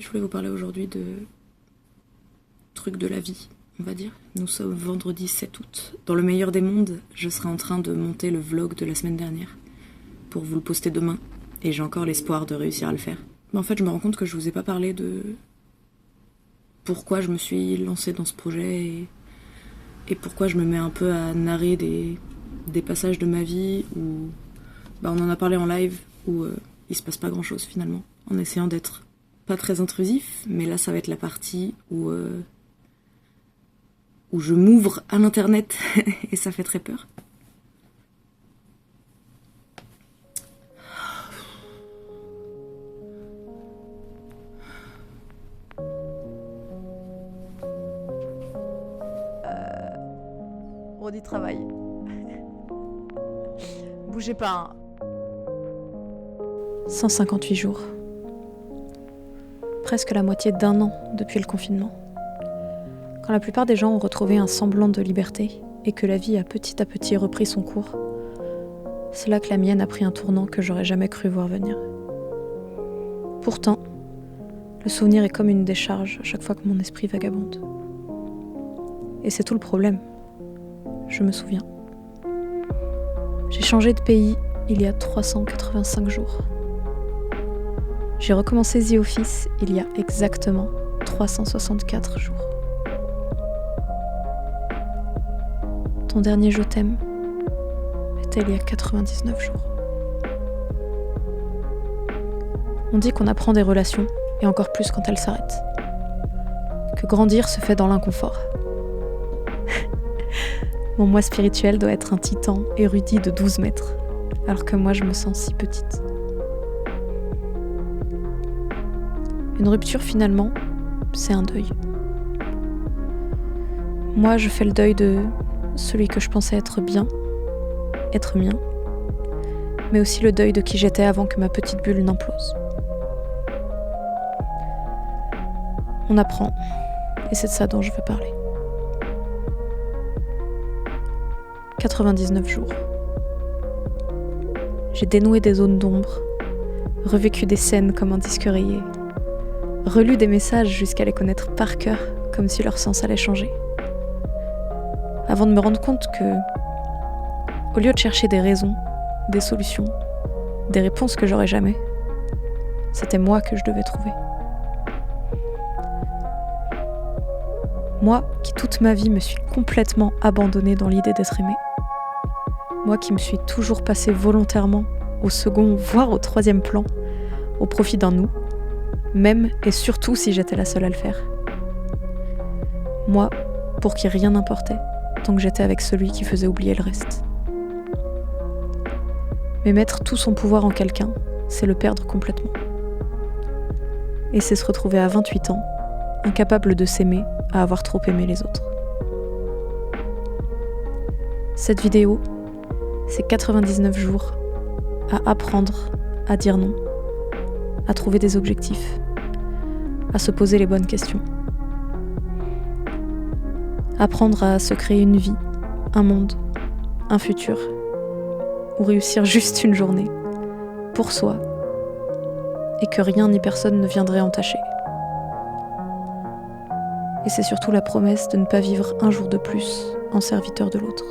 Je voulais vous parler aujourd'hui de trucs de la vie, on va dire. Nous sommes vendredi 7 août. Dans le meilleur des mondes, je serai en train de monter le vlog de la semaine dernière pour vous le poster demain. Et j'ai encore l'espoir de réussir à le faire. Mais en fait, je me rends compte que je vous ai pas parlé de pourquoi je me suis lancée dans ce projet et pourquoi je me mets un peu à narrer des passages de ma vie où on en a parlé en live où il se passe pas grand chose finalement, en essayant d'être pas très intrusif, mais là ça va être la partie où je m'ouvre à l'internet et ça fait très peur. On y travaille. Bougez pas. 158 jours. Presque la moitié d'un an depuis le confinement. Quand la plupart des gens ont retrouvé un semblant de liberté et que la vie a petit à petit repris son cours, c'est là que la mienne a pris un tournant que j'aurais jamais cru voir venir. Pourtant, le souvenir est comme une décharge à chaque fois que mon esprit vagabonde. Et c'est tout le problème. Je me souviens. J'ai changé de pays il y a 385 jours. J'ai recommencé The Office il y a exactement 364 jours. Ton dernier je t'aime était il y a 99 jours. On dit qu'on apprend des relations, et encore plus quand elles s'arrêtent. Que grandir se fait dans l'inconfort. Mon moi spirituel doit être un titan érudit de 12 mètres, alors que moi je me sens si petite. Une rupture finalement, c'est un deuil. Moi je fais le deuil de celui que je pensais être bien, être mien, mais aussi le deuil de qui j'étais avant que ma petite bulle n'implose. On apprend, et c'est de ça dont je veux parler. 99 jours. J'ai dénoué des zones d'ombre, revécu des scènes comme un disque rayé, relu des messages jusqu'à les connaître par cœur, comme si leur sens allait changer. Avant de me rendre compte que, au lieu de chercher des raisons, des solutions, des réponses que j'aurais jamais, c'était moi que je devais trouver. Moi qui toute ma vie me suis complètement abandonnée dans l'idée d'être aimée. Moi qui me suis toujours passée volontairement au second, voire au troisième plan, au profit d'un nous, même et surtout si j'étais la seule à le faire. Moi, pour qui rien n'importait, tant que j'étais avec celui qui faisait oublier le reste. Mais mettre tout son pouvoir en quelqu'un, c'est le perdre complètement. Et c'est se retrouver à 28 ans, incapable de s'aimer, à avoir trop aimé les autres. Cette vidéo, c'est 99 jours à apprendre à dire non, à trouver des objectifs, à se poser les bonnes questions. Apprendre à se créer une vie, un monde, un futur, ou réussir juste une journée, pour soi, et que rien ni personne ne viendrait entacher. Et c'est surtout la promesse de ne pas vivre un jour de plus en serviteur de l'autre.